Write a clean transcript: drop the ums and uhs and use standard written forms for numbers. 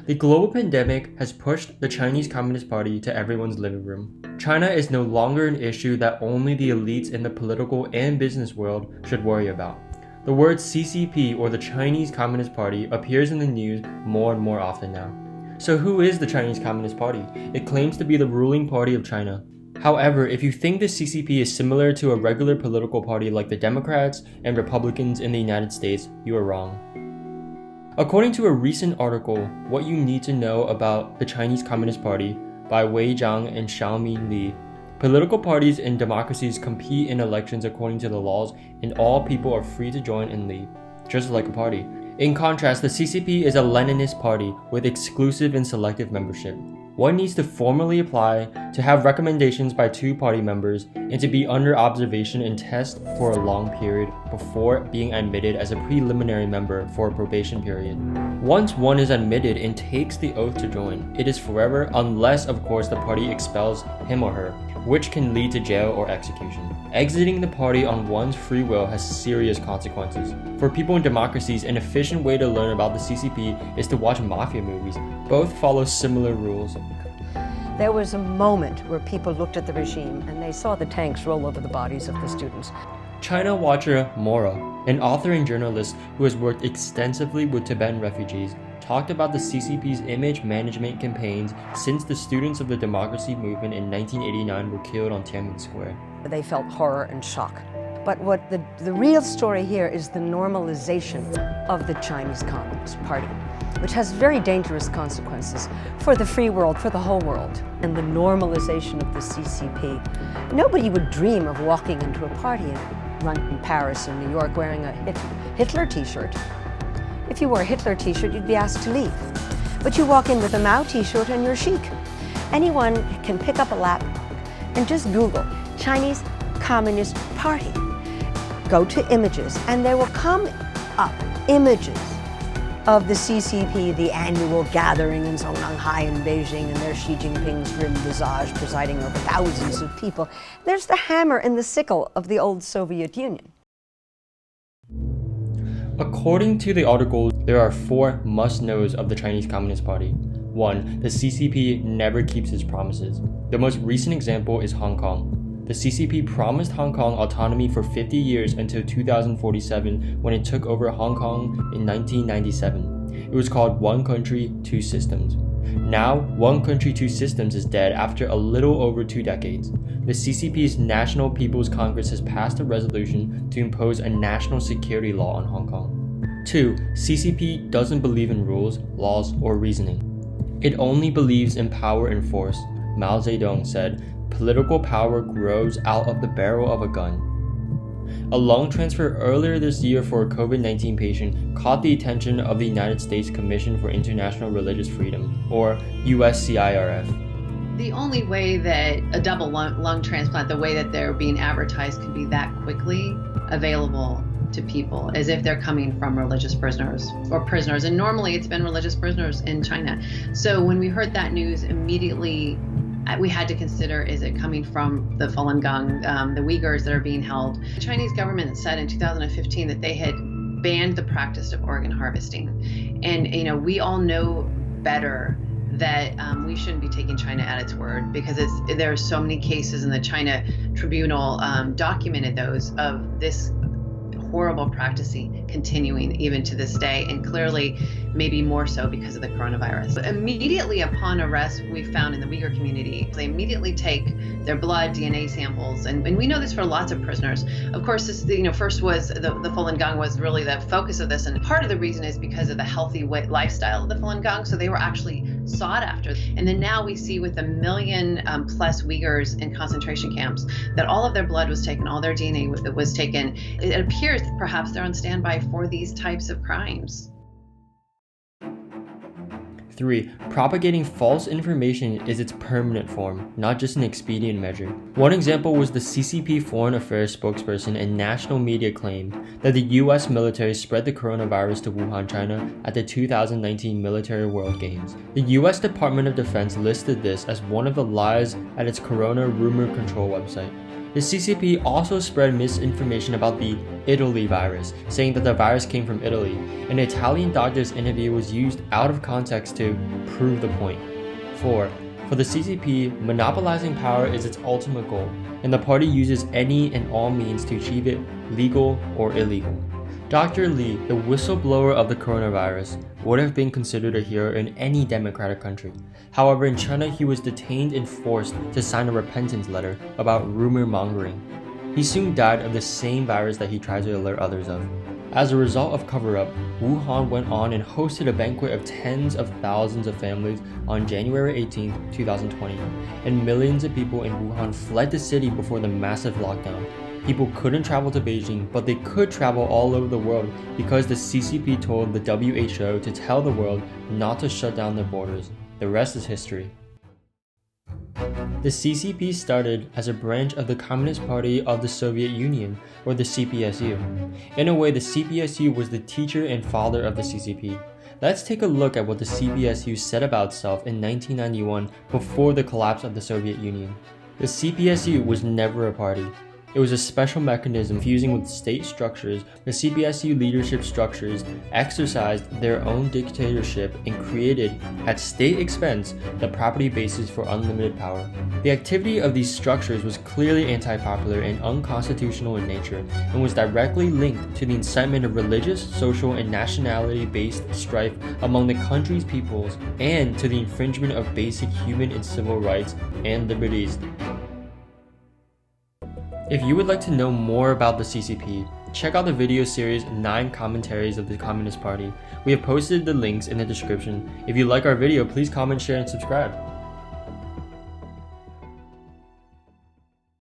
The global pandemic has pushed the Chinese Communist Party to everyone's living room. China is no longer an issue that only the elites in the political and business world should worry about. The word CCP, or the Chinese Communist Party, appears in the news more and more often now. So who is the Chinese Communist Party? It claims to be the ruling party of China. However, if you think the CCP is similar to a regular political party like the Democrats and Republicans in the United States, you are wrong. According to a recent article, What You Need to Know About the Chinese Communist Party by Zhang and Shaomin Li, political parties and democracies compete in elections according to the laws, and all people are free to join and leave, just like a party. In contrast, the CCP is a Leninist party with exclusive and selective membership. One needs to formally apply, to have recommendations by 2 party members, and to be under observation and test for a long period before being admitted as a preliminary member for a probation period. Once one is admitted and takes the oath to join, it is forever unless, of course, the party expels him or her, which can lead to jail or execution. Exiting the party on one's free will has serious consequences. For people in democracies, an efficient way to learn about the CCP is to watch mafia movies. Both follow similar rules. There was a moment where people looked at the regime and they saw the tanks roll over the bodies of the students. China watcher Maura, an author and journalist who has worked extensively with Tibetan refugees, talked about the CCP's image management campaigns since the students of the democracy movement in 1989 were killed on Tiananmen Square. They felt horror and shock. But what the real story here is the normalization of the Chinese Communist Party, which has very dangerous consequences for the free world, for the whole world. And the normalization of the CCP. Nobody would dream of walking into a party in Paris or New York wearing a Hitler t-shirt. If you wore a Hitler t-shirt, you'd be asked to leave. But you walk in with a Mao t-shirt and you're chic. Anyone can pick up a laptop and just Google Chinese Communist Party. Go to images and there will come up images of the CCP, the annual gathering in Zhongnanhai in Beijing, and there's Xi Jinping's grim visage presiding over thousands of people. There's the hammer and the sickle of the old Soviet Union. According to the article, there are 4 must-knows of the Chinese Communist Party. 1. The CCP never keeps its promises. The most recent example is Hong Kong. The CCP promised Hong Kong autonomy for 50 years until 2047 when it took over Hong Kong in 1997. It was called One Country, Two Systems. Now, One Country, Two Systems is dead after a little over 2 decades. The CCP's National People's Congress has passed a resolution to impose a national security law on Hong Kong. 2. CCP doesn't believe in rules, laws, or reasoning. It only believes in power and force. Mao Zedong said, "Political power grows out of the barrel of a gun." A lung transfer earlier this year for a COVID-19 patient caught the attention of the United States Commission for International Religious Freedom, or USCIRF. The only way that a double lung transplant, the way that they're being advertised, could be that quickly available to people as if they're coming from religious prisoners or prisoners. And normally it's been religious prisoners in China. So when we heard that news, immediately we had to consider, is it coming from the Falun Gong, the Uyghurs that are being held? The Chinese government said in 2015 that they had banned the practice of organ harvesting. And, we all know better that we shouldn't be taking China at its word, because there are so many cases, in the China Tribunal documented those, of this horrible practicing continuing even to this day, and clearly maybe more so because of the coronavirus. But immediately upon arrest, we found in the Uyghur community, they immediately take their blood, DNA samples, and we know this for lots of prisoners. Of course, this, first was the Falun Gong was really the focus of this, and part of the reason is because of the healthy lifestyle of the Falun Gong, so they were actually sought after. And then now we see with 1 million plus Uyghurs in concentration camps that all of their blood was taken, all their DNA was taken. It appears that perhaps they're on standby for these types of crimes. 3. Propagating false information is its permanent form, not just an expedient measure. One example was the CCP Foreign Affairs spokesperson and national media claimed that the US military spread the coronavirus to Wuhan, China at the 2019 Military World Games. The US Department of Defense listed this as one of the lies at its Corona Rumor Control website. The CCP also spread misinformation about the Italy virus, saying that the virus came from Italy. An Italian doctor's interview was used out of context to prove the point. 4. For the CCP, monopolizing power is its ultimate goal, and the party uses any and all means to achieve it, legal or illegal. Dr. Li, the whistleblower of the coronavirus, would have been considered a hero in any democratic country. However, in China, he was detained and forced to sign a repentance letter about rumor mongering. He soon died of the same virus that he tried to alert others of. As a result of cover-up, Wuhan went on and hosted a banquet of tens of thousands of families on January 18, 2020, and millions of people in Wuhan fled the city before the massive lockdown. People couldn't travel to Beijing, but they could travel all over the world because the CCP told the WHO to tell the world not to shut down their borders. The rest is history. The CCP started as a branch of the Communist Party of the Soviet Union, or the CPSU. In a way, the CPSU was the teacher and father of the CCP. Let's take a look at what the CPSU said about itself in 1991 before the collapse of the Soviet Union. The CPSU was never a party. It was a special mechanism fusing with state structures. The CPSU leadership structures exercised their own dictatorship and created, at state expense, the property basis for unlimited power. The activity of these structures was clearly anti-popular and unconstitutional in nature, and was directly linked to the incitement of religious, social, and nationality-based strife among the country's peoples, and to the infringement of basic human and civil rights and liberties. If you would like to know more about the CCP, check out the video series 9 Commentaries of the Communist Party. We have posted the links in the description. If you like our video, please comment, share, and subscribe.